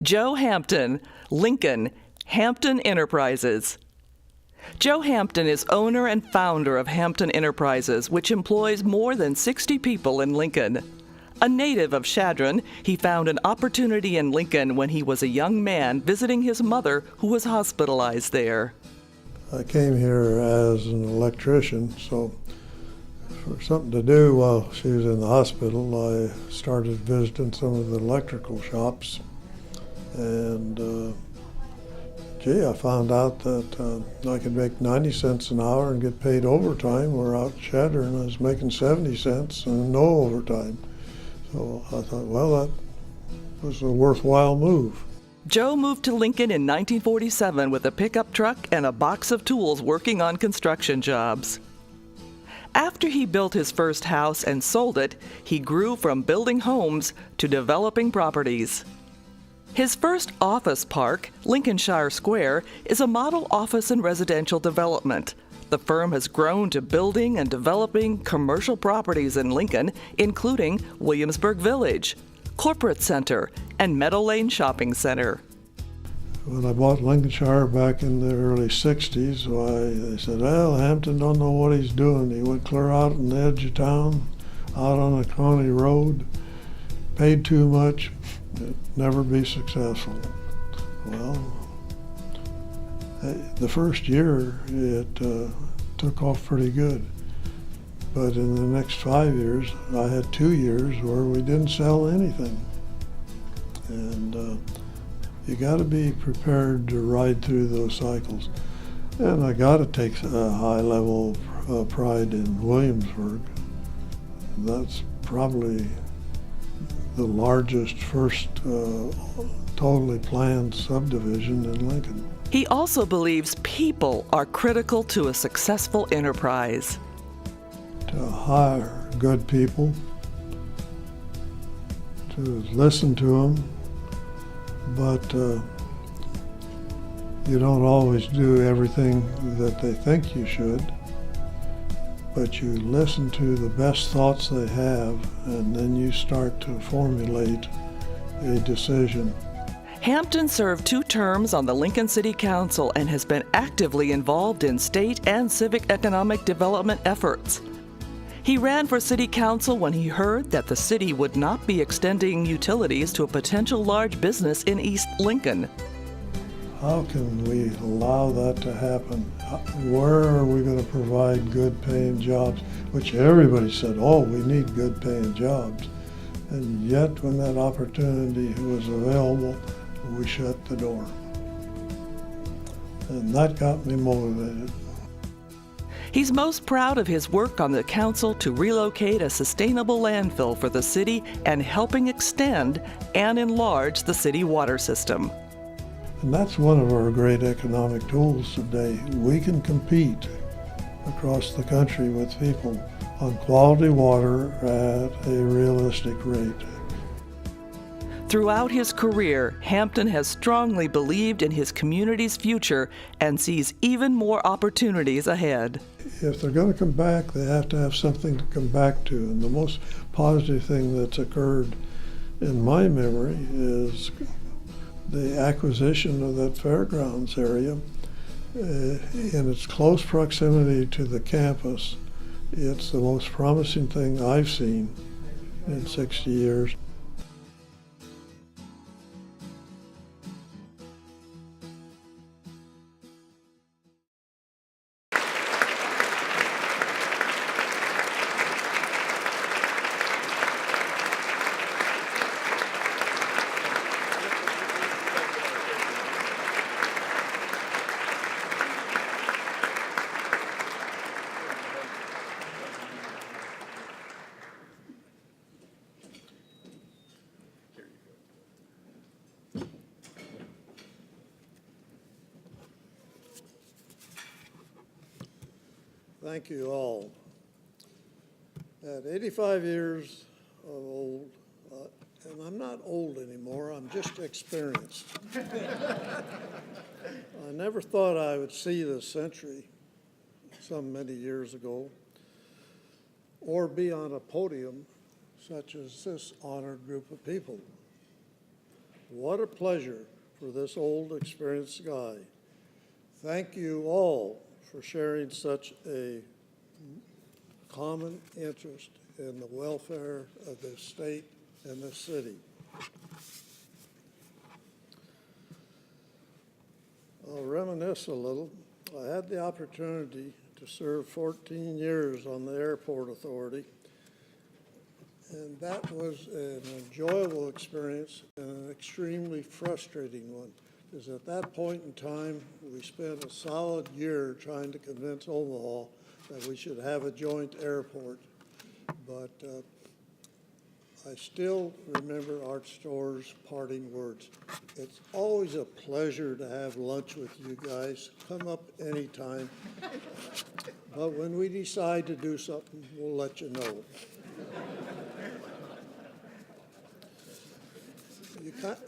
Joe Hampton, Lincoln, Hampton Enterprises. Joe Hampton is owner and founder of Hampton Enterprises, which employs more than 60 people in Lincoln. A native of Chadron, he found an opportunity in Lincoln when he was a young man visiting his mother, who was hospitalized there. I came here as an electrician, so for something to do while she was in the hospital, I started visiting some of the electrical shops. And I found out that I could make 90 cents an hour and get paid overtime, where out in Chadron I was making 70 cents and no overtime. So I thought, well, that was a worthwhile move. Joe moved to Lincoln in 1947 with a pickup truck and a box of tools, working on construction jobs. After he built his first house and sold it, he grew from building homes to developing properties. His first office park, Lincolnshire Square, is a model office and residential development. The firm has grown to building and developing commercial properties in Lincoln, including Williamsburg Village, Corporate Center, and Meadow Lane Shopping Center. When I bought Lincolnshire back in the early 60s, they said, well, Hampton don't know what he's doing. He went clear out on the edge of town, out on a county road, paid too much, never be successful. Well, the first year it took off pretty good. But in the next 5 years, I had 2 years where we didn't sell anything. And you got to be prepared to ride through those cycles. And I got to take a high level of pride in Williamsburg. That's probably the largest first totally planned subdivision in Lincoln. He also believes people are critical to a successful enterprise. To hire good people, to listen to them, but you don't always do everything that they think you should, but you listen to the best thoughts they have, and then you start to formulate a decision. Hampton served 2 terms on the Lincoln City Council and has been actively involved in state and civic economic development efforts. He ran for city council when he heard that the city would not be extending utilities to a potential large business in East Lincoln. How can we allow that to happen? Where are we going to provide good paying jobs? Which everybody said, oh, we need good paying jobs. And yet when that opportunity was available, we shut the door. And that got me motivated. He's most proud of his work on the council to relocate a sustainable landfill for the city and helping extend and enlarge the city water system. And that's one of our great economic tools today. We can compete across the country with people on quality water at a realistic rate. Throughout his career, Hampton has strongly believed in his community's future and sees even more opportunities ahead. If they're going to come back, they have to have something to come back to. And the most positive thing that's occurred in my memory is the acquisition of that fairgrounds area. In its close proximity to the campus, it's the most promising thing I've seen in 60 years. Thank you all. At 85 years old, and I'm not old anymore, I'm just experienced. I never thought I would see this century some many years ago, or be on a podium such as this honored group of people. What a pleasure for this old, experienced guy. Thank you all for sharing such a common interest in the welfare of the state and the city. I'll reminisce a little. I had the opportunity to serve 14 years on the airport authority, and that was an enjoyable experience and an extremely frustrating one, because at that point in time, we spent a solid year trying to convince Omaha that we should have a joint airport. But I still remember Art Store's parting words. It's always a pleasure to have lunch with you guys. Come up anytime. But when we decide to do something, we'll let you know.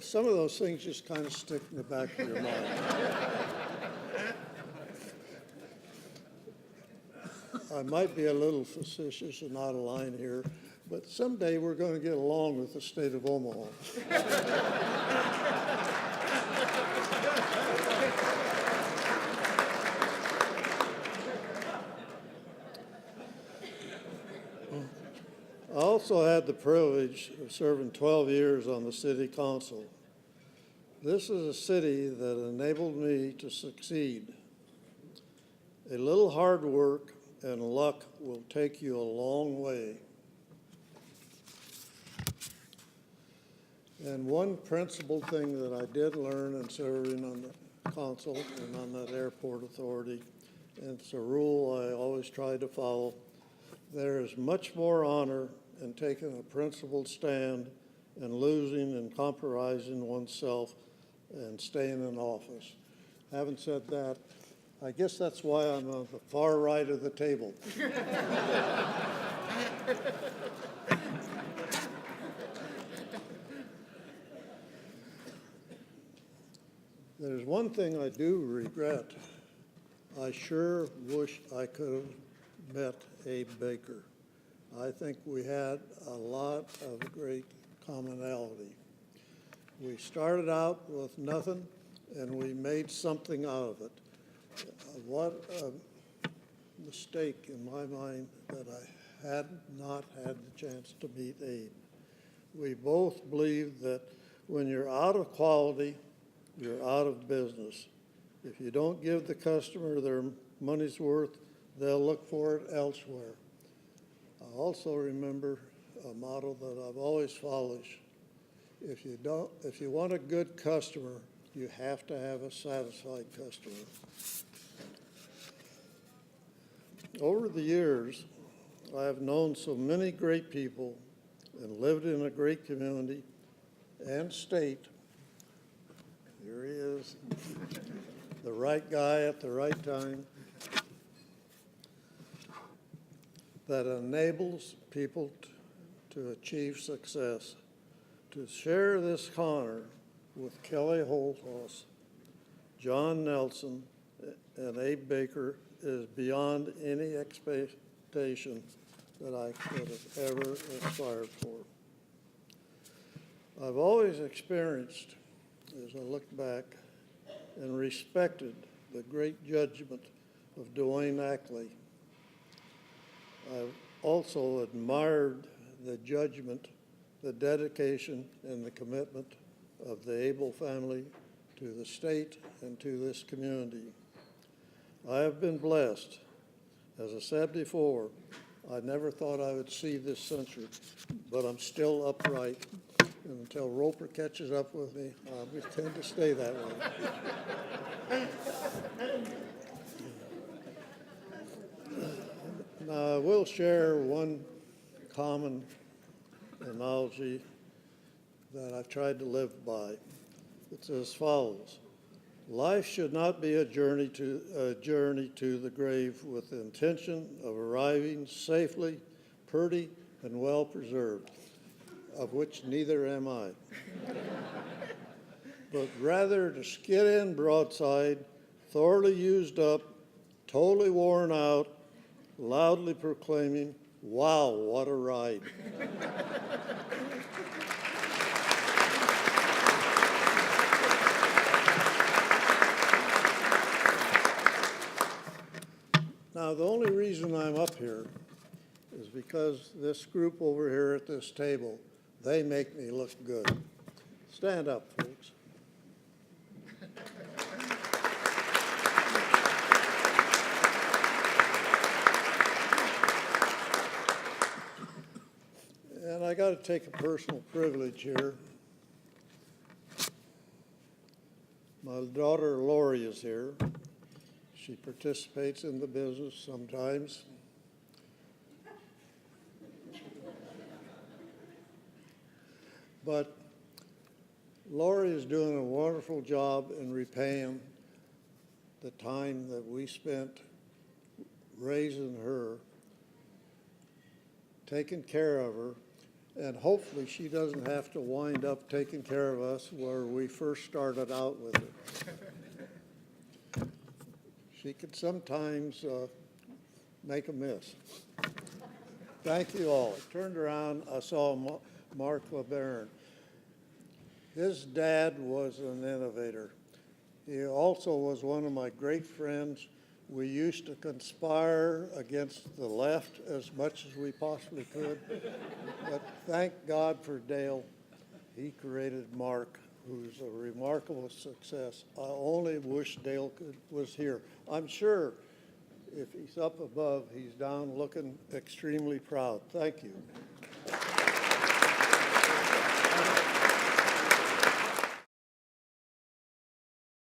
Some of those things just kind of stick in the back of your mind. I might be a little facetious and out of line here, but someday we're going to get along with the state of Omaha. I also had the privilege of serving 12 years on the city council. This is a city that enabled me to succeed. A little hard work and luck will take you a long way. And one principal thing that I did learn in serving on the council and on that airport authority, and it's a rule I always try to follow, there is much more honor in taking a principled stand and losing and compromising oneself and staying in office. Having said that, I guess that's why I'm on the far right of the table. There's one thing I do regret. I sure wish I could have met Abe Baker. I think we had a lot of great commonality. We started out with nothing, and we made something out of it. What a mistake in my mind that I had not had the chance to meet Abe. We both believe that when you're out of quality, you're out of business. If you don't give the customer their money's worth, they'll look for it elsewhere. I also remember a motto that I've always followed. If you want a good customer, you have to have a satisfied customer. Over the years, I have known so many great people and lived in a great community and state. Here he is, the right guy at the right time, that enables people to achieve success. To share this honor with Kelly Holthaus, John Nelson, and Abe Baker is beyond any expectation that I could have ever aspired for. I've always experienced, as I look back, and respected the great judgment of Dwayne Ackley. I've also admired the judgment, the dedication, and the commitment of the Abel family to the state and to this community. I have been blessed. As I said before, I never thought I would see this century, but I'm still upright. And until Roper catches up with me, I tend to stay that way. Now, I will share one common analogy that I've tried to live by. It's as follows. Life should not be a journey to the grave with the intention of arriving safely, pretty, and well preserved, of which neither am I. But rather to skid in broadside, thoroughly used up, totally worn out, loudly proclaiming, "Wow, what a ride." reason I'm up here is because this group over here at this table, they make me look good. Stand up, folks. And I got to take a personal privilege here. My daughter Lori is here. She participates in the business sometimes. But Lori is doing a wonderful job in repaying the time that we spent raising her, taking care of her, and hopefully she doesn't have to wind up taking care of us where we first started out with her. She could sometimes make a mess. Thank you all. I turned around, I saw Mark LeBaron. His dad was an innovator. He also was one of my great friends. We used to conspire against the left as much as we possibly could. But thank God for Dale. He created Mark, who's a remarkable success. I only wish Dale was here. I'm sure if he's up above, he's down looking extremely proud. Thank you.